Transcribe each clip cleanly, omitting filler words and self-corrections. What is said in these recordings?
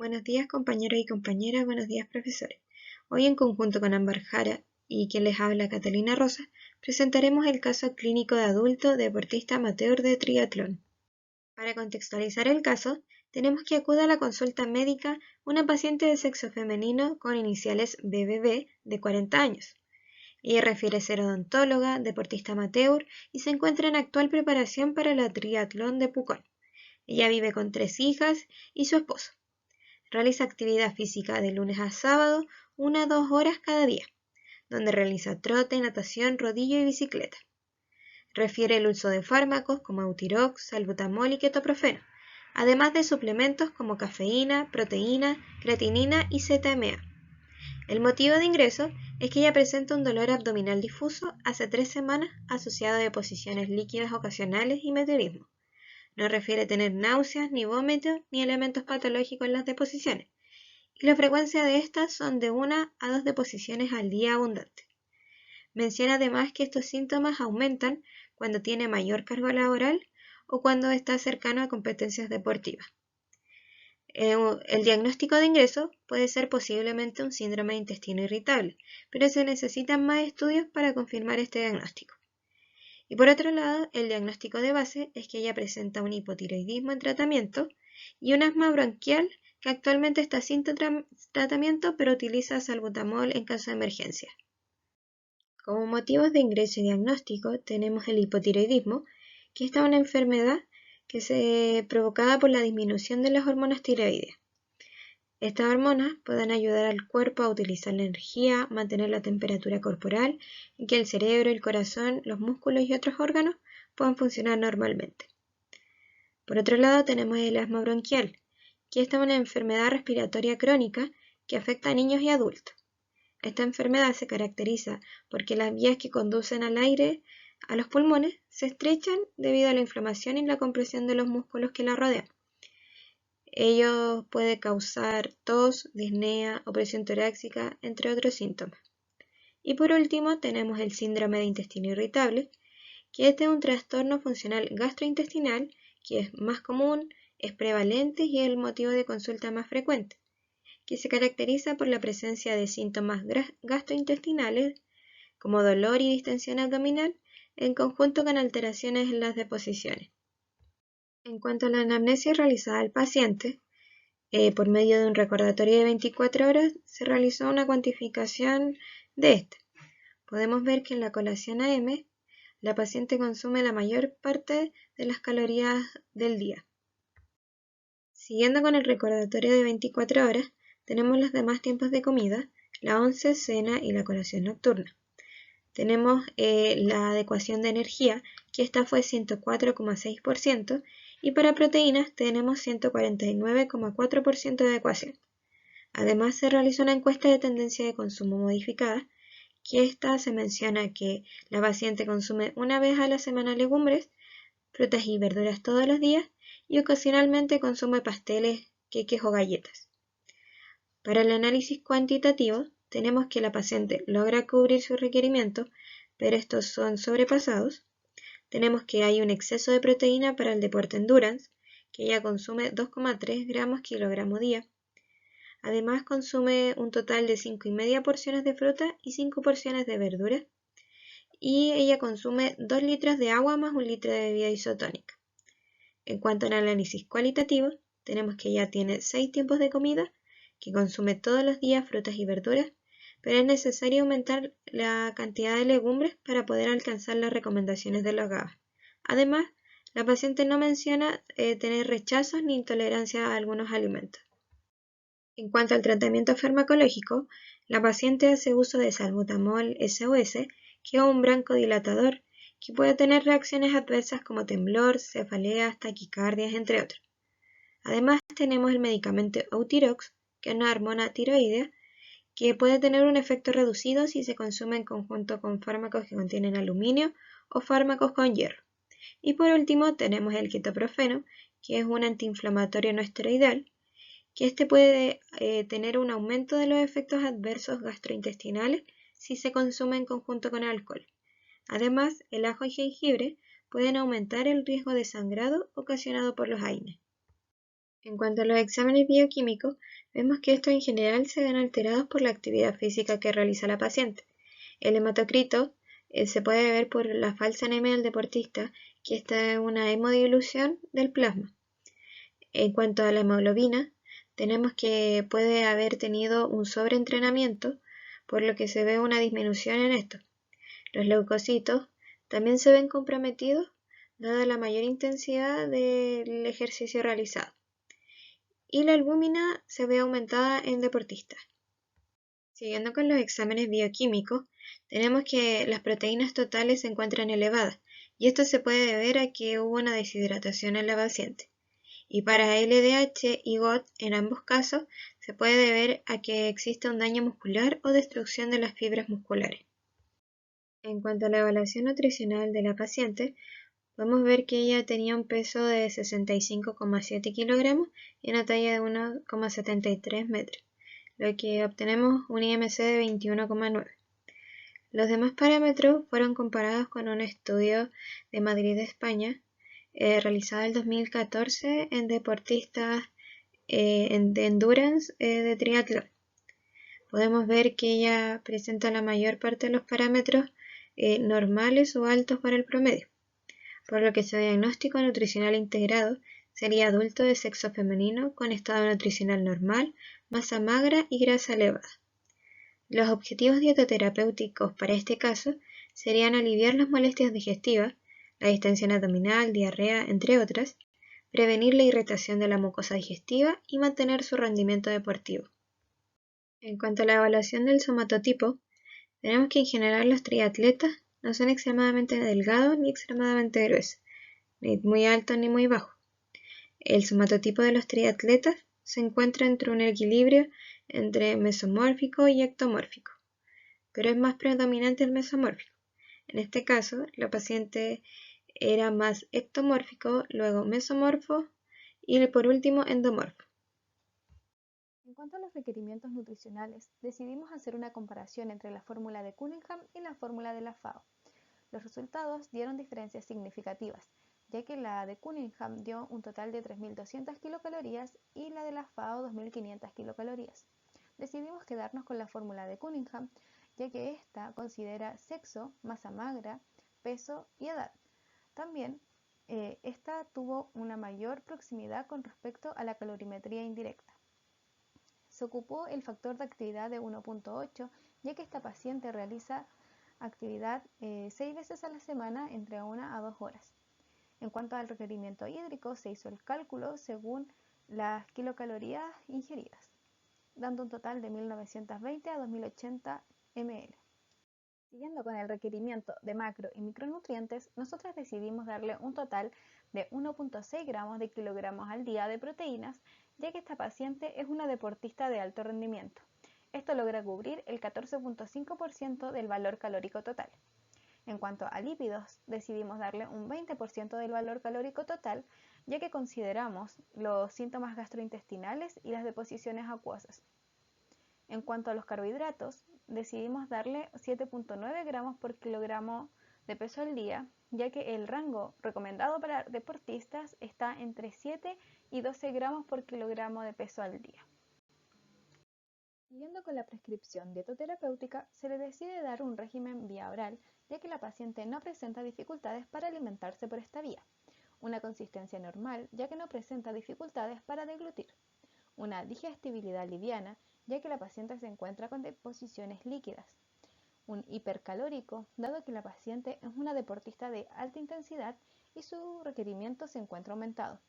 Buenos días compañeros y compañeras, buenos días profesores. Hoy en conjunto con Ámbar Jara y quien les habla Catalina Rosa, presentaremos el caso clínico de adulto deportista amateur de triatlón. Para contextualizar el caso, tenemos que acude a la consulta médica una paciente de sexo femenino con iniciales BBB de 40 años. Ella refiere ser odontóloga, deportista amateur y se encuentra en actual preparación para la triatlón de Pucón. Ella vive con 3 hijas y su esposo. Realiza actividad física de lunes a sábado, 1 a 2 horas cada día, donde realiza trote, natación, rodillo y bicicleta. Refiere el uso de fármacos como Eutirox, salbutamol y ketoprofeno, además de suplementos como cafeína, proteína, creatinina y ZMA. El motivo de ingreso es que ella presenta un dolor abdominal difuso hace 3 semanas asociado a deposiciones líquidas ocasionales y meteorismo. No refiere tener náuseas, ni vómitos, ni elementos patológicos en las deposiciones, y la frecuencia de estas son de 1 a 2 deposiciones al día abundante. Menciona además que estos síntomas aumentan cuando tiene mayor carga laboral o cuando está cercano a competencias deportivas. El diagnóstico de ingreso puede ser posiblemente un síndrome de intestino irritable, pero se necesitan más estudios para confirmar este diagnóstico. Y por otro lado, el diagnóstico de base es que ella presenta un hipotiroidismo en tratamiento y un asma bronquial que actualmente está sin tratamiento pero utiliza salbutamol en caso de emergencia. Como motivos de ingreso y diagnóstico tenemos el hipotiroidismo, que es una enfermedad que se provocada por la disminución de las hormonas tiroideas. Estas hormonas pueden ayudar al cuerpo a utilizar la energía, mantener la temperatura corporal y que el cerebro, el corazón, los músculos y otros órganos puedan funcionar normalmente. Por otro lado tenemos el asma bronquial, que es una enfermedad respiratoria crónica que afecta a niños y adultos. Esta enfermedad se caracteriza porque las vías que conducen al aire a los pulmones se estrechan debido a la inflamación y la compresión de los músculos que la rodean. Ello puede causar tos, disnea, opresión torácica, entre otros síntomas. Y por último tenemos el síndrome de intestino irritable, que este es un trastorno funcional gastrointestinal que es más común, es prevalente y es el motivo de consulta más frecuente, que se caracteriza por la presencia de síntomas gastrointestinales como dolor y distensión abdominal en conjunto con alteraciones en las deposiciones. En cuanto a la anamnesis realizada al paciente, por medio de un recordatorio de 24 horas se realizó una cuantificación de este. Podemos ver que en la colación AM la paciente consume la mayor parte de las calorías del día. Siguiendo con el recordatorio de 24 horas, tenemos los demás tiempos de comida, la once, cena y la colación nocturna. Tenemos la adecuación de energía, que esta fue 104,6%, y para proteínas tenemos 149,4% de adecuación. Además se realizó una encuesta de tendencia de consumo modificada, que esta se menciona que la paciente consume una vez a la semana legumbres, frutas y verduras todos los días y ocasionalmente consume pasteles, queques o galletas. Para el análisis cuantitativo, tenemos que la paciente logra cubrir sus requerimientos, pero estos son sobrepasados. Tenemos que hay un exceso de proteína para el deporte endurance, que ella consume 2,3 gramos kilogramo día. Además consume un total de 5,5 porciones de fruta y 5 porciones de verdura. Y ella consume 2 litros de agua más 1 litro de bebida isotónica. En cuanto al análisis cualitativo, tenemos que ella tiene 6 tiempos de comida, que consume todos los días frutas y verduras, pero es necesario aumentar la cantidad de legumbres para poder alcanzar las recomendaciones de los GABA. Además, la paciente no menciona tener rechazos ni intolerancia a algunos alimentos. En cuanto al tratamiento farmacológico, la paciente hace uso de salbutamol SOS, que es un broncodilatador que puede tener reacciones adversas como temblor, cefaleas, taquicardias, entre otros. Además, tenemos el medicamento Eutirox, que es una hormona tiroidea, que puede tener un efecto reducido si se consume en conjunto con fármacos que contienen aluminio o fármacos con hierro. Y por último tenemos el ketoprofeno, que es un antiinflamatorio no esteroidal, que este puede tener un aumento de los efectos adversos gastrointestinales si se consume en conjunto con alcohol. Además, el ajo y jengibre pueden aumentar el riesgo de sangrado ocasionado por los AINES. En cuanto a los exámenes bioquímicos, vemos que estos en general se ven alterados por la actividad física que realiza la paciente. El hematocrito se puede ver por la falsa anemia del deportista, que esta es una hemodilución del plasma. En cuanto a la hemoglobina, tenemos que puede haber tenido un sobreentrenamiento, por lo que se ve una disminución en esto. Los leucocitos también se ven comprometidos, dada la mayor intensidad del ejercicio realizado. Y la albúmina se ve aumentada en deportistas. Siguiendo con los exámenes bioquímicos, tenemos que las proteínas totales se encuentran elevadas, y esto se puede deber a que hubo una deshidratación en la paciente. Y para LDH y GOT, en ambos casos, se puede deber a que existe un daño muscular o destrucción de las fibras musculares. En cuanto a la evaluación nutricional de la paciente, podemos ver que ella tenía un peso de 65,7 kilogramos y una talla de 1,73 metros, lo que obtenemos un IMC de 21,9. Los demás parámetros fueron comparados con un estudio de Madrid, España, realizado en 2014 en deportistas de endurance de triatlón. Podemos ver que ella presenta la mayor parte de los parámetros normales o altos para el promedio, por lo que su diagnóstico nutricional integrado sería adulto de sexo femenino con estado nutricional normal, masa magra y grasa elevada. Los objetivos dietoterapéuticos para este caso serían aliviar las molestias digestivas, la distensión abdominal, diarrea, entre otras, prevenir la irritación de la mucosa digestiva y mantener su rendimiento deportivo. En cuanto a la evaluación del somatotipo, tenemos que en general los triatletas no son extremadamente delgados ni extremadamente gruesos, ni muy altos ni muy bajos. El somatotipo de los triatletas se encuentra entre un equilibrio entre mesomórfico y ectomórfico, pero es más predominante el mesomórfico. En este caso, la paciente era más ectomórfico, luego mesomorfo y por último endomorfo. En cuanto a los requerimientos nutricionales, decidimos hacer una comparación entre la fórmula de Cunningham y la fórmula de la FAO. Los resultados dieron diferencias significativas, ya que la de Cunningham dio un total de 3.200 kilocalorías y la de la FAO 2.500 kilocalorías. Decidimos quedarnos con la fórmula de Cunningham, ya que esta considera sexo, masa magra, peso y edad. También esta tuvo una mayor proximidad con respecto a la calorimetría indirecta. Se ocupó el factor de actividad de 1.8, ya que esta paciente realiza actividad 6 veces a la semana entre 1 a 2 horas. En cuanto al requerimiento hídrico, se hizo el cálculo según las kilocalorías ingeridas, dando un total de 1920 a 2080 ml. Siguiendo con el requerimiento de macro y micronutrientes, nosotros decidimos darle un total de 1.6 gramos de kilogramos al día de proteínas, ya que esta paciente es una deportista de alto rendimiento. Esto logra cubrir el 14.5% del valor calórico total. En cuanto a lípidos, decidimos darle un 20% del valor calórico total, ya que consideramos los síntomas gastrointestinales y las deposiciones acuosas. En cuanto a los carbohidratos, decidimos darle 7.9 gramos por kilogramo de peso al día, ya que el rango recomendado para deportistas está entre 7 y 12 gramos por kilogramo de peso al día. Siguiendo con la prescripción dietoterapéutica, se le decide dar un régimen vía oral, ya que la paciente no presenta dificultades para alimentarse por esta vía, una consistencia normal, ya que no presenta dificultades para deglutir, una digestibilidad liviana, ya que la paciente se encuentra con deposiciones líquidas, un hipercalórico, dado que la paciente es una deportista de alta intensidad y su requerimiento se encuentra aumentado,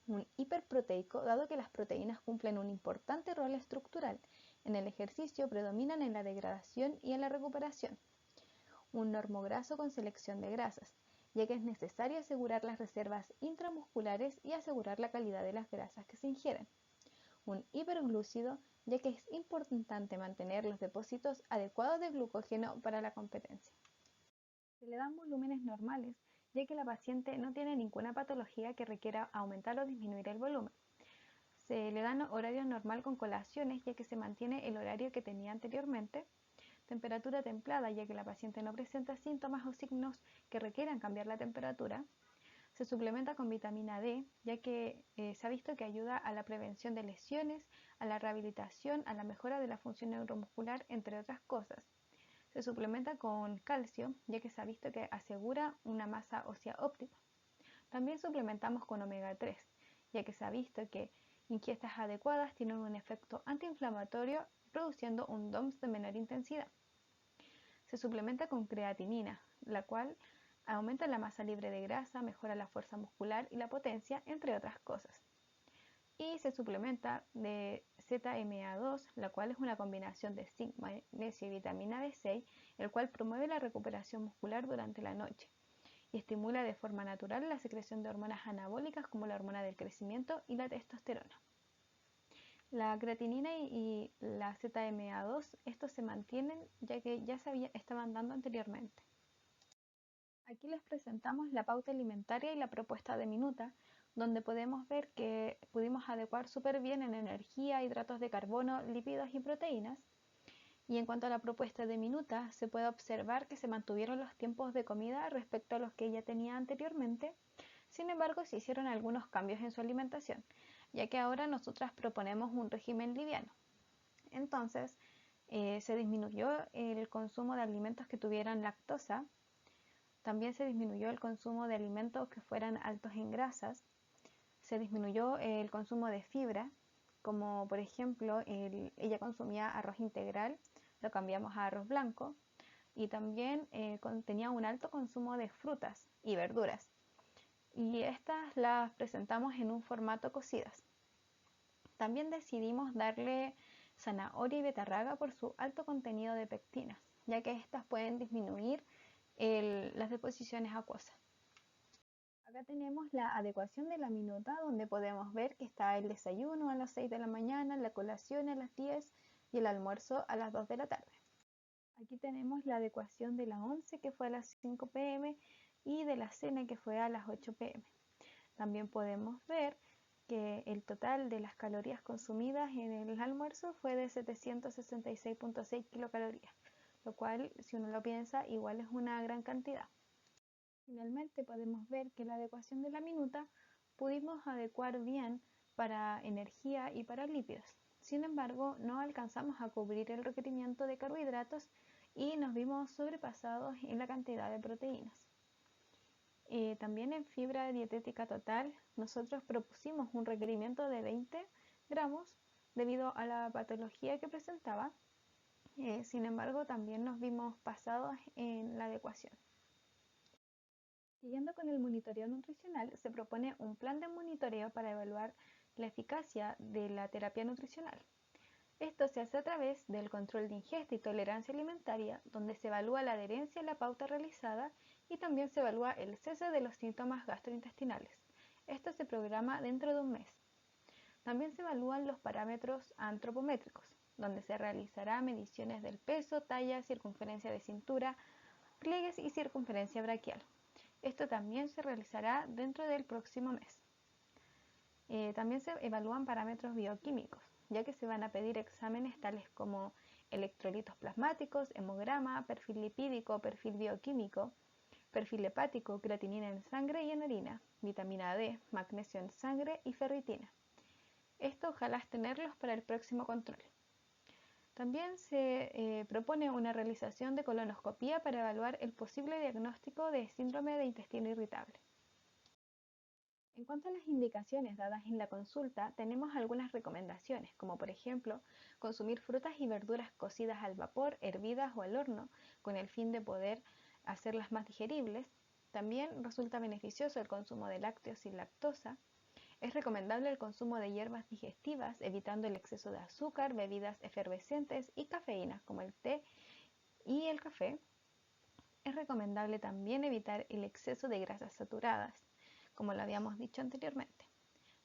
un hiperproteico, dado que las proteínas cumplen un importante rol estructural en el ejercicio, predominan en la degradación y en la recuperación, un normograso con selección de grasas, ya que es necesario asegurar las reservas intramusculares y asegurar la calidad de las grasas que se ingieren, un hiperglúcido, ya que es importante mantener los depósitos adecuados de glucógeno para la competencia. Se le dan volúmenes normales, ya que la paciente no tiene ninguna patología que requiera aumentar o disminuir el volumen. Se le dan horarios normal con colaciones, ya que se mantiene el horario que tenía anteriormente. Temperatura templada, ya que la paciente no presenta síntomas o signos que requieran cambiar la temperatura. Se suplementa con vitamina D, ya que se ha visto que ayuda a la prevención de lesiones, a la rehabilitación, a la mejora de la función neuromuscular, entre otras cosas. Se suplementa con calcio, ya que se ha visto que asegura una masa ósea óptima. También suplementamos con omega 3, ya que se ha visto que ingestas adecuadas tienen un efecto antiinflamatorio, produciendo un DOMS de menor intensidad. Se suplementa con creatinina, la cual aumenta la masa libre de grasa, mejora la fuerza muscular y la potencia, entre otras cosas. Y se suplementa de ZMA2, la cual es una combinación de zinc, magnesio y vitamina B6, el cual promueve la recuperación muscular durante la noche y estimula de forma natural la secreción de hormonas anabólicas como la hormona del crecimiento y la testosterona. La creatinina y la ZMA2, estos se mantienen ya que ya se estaban dando anteriormente. Aquí les presentamos la pauta alimentaria y la propuesta de Minuta, donde podemos ver que pudimos adecuar súper bien en energía, hidratos de carbono, lípidos y proteínas. Y en cuanto a la propuesta de Minuta, se puede observar que se mantuvieron los tiempos de comida respecto a los que ella tenía anteriormente. Sin embargo, se hicieron algunos cambios en su alimentación, ya que ahora nosotras proponemos un régimen liviano. Entonces, se disminuyó el consumo de alimentos que tuvieran lactosa. También se disminuyó el consumo de alimentos que fueran altos en grasas. Se disminuyó el consumo de fibra, como por ejemplo ella consumía arroz integral, lo cambiamos a arroz blanco, y también tenía un alto consumo de frutas y verduras. Y estas las presentamos en un formato cocidas. También decidimos darle zanahoria y betarraga por su alto contenido de pectinas, ya que estas pueden disminuir las deposiciones acuosas. Acá tenemos la adecuación de la minuta, donde podemos ver que está el desayuno a las 6 de la mañana, la colación a las 10 y el almuerzo a las 2 de la tarde. Aquí tenemos la adecuación de la 11, que fue a las 5 p.m. y de la cena, que fue a las 8 p.m. También podemos ver que el total de las calorías consumidas en el almuerzo fue de 766.6 kilocalorías, lo cual, si uno lo piensa, igual es una gran cantidad. Finalmente podemos ver que la adecuación de la minuta pudimos adecuar bien para energía y para lípidos. Sin embargo, no alcanzamos a cubrir el requerimiento de carbohidratos y nos vimos sobrepasados en la cantidad de proteínas. También en fibra dietética total, nosotros propusimos un requerimiento de 20 gramos debido a la patología que presentaba. Sin embargo, también nos vimos pasados en la adecuación. Siguiendo con el monitoreo nutricional, se propone un plan de monitoreo para evaluar la eficacia de la terapia nutricional. Esto se hace a través del control de ingesta y tolerancia alimentaria, donde se evalúa la adherencia a la pauta realizada y también se evalúa el cese de los síntomas gastrointestinales. Esto se programa dentro de un mes. También se evalúan los parámetros antropométricos, donde se realizará mediciones del peso, talla, circunferencia de cintura, pliegues y circunferencia braquial. Esto también se realizará dentro del próximo mes. También se evalúan parámetros bioquímicos, ya que se van a pedir exámenes tales como electrolitos plasmáticos, hemograma, perfil lipídico, perfil bioquímico, perfil hepático, creatinina en sangre y en orina, vitamina D, magnesio en sangre y ferritina. Esto ojalá tenerlos para el próximo control. También se propone una realización de colonoscopía para evaluar el posible diagnóstico de síndrome de intestino irritable. En cuanto a las indicaciones dadas en la consulta, tenemos algunas recomendaciones, como por ejemplo, consumir frutas y verduras cocidas al vapor, hervidas o al horno, con el fin de poder hacerlas más digeribles. También resulta beneficioso el consumo de lácteos sin lactosa. Es recomendable el consumo de hierbas digestivas, evitando el exceso de azúcar, bebidas efervescentes y cafeína, como el té y el café. Es recomendable también evitar el exceso de grasas saturadas, como lo habíamos dicho anteriormente.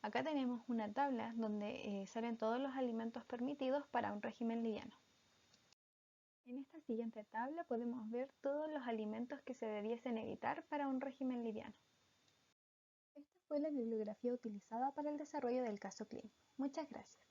Acá tenemos una tabla donde salen todos los alimentos permitidos para un régimen liviano. En esta siguiente tabla podemos ver todos los alimentos que se debiesen evitar para un régimen liviano. Esta fue la bibliografía utilizada para el desarrollo del caso clínico. Muchas gracias.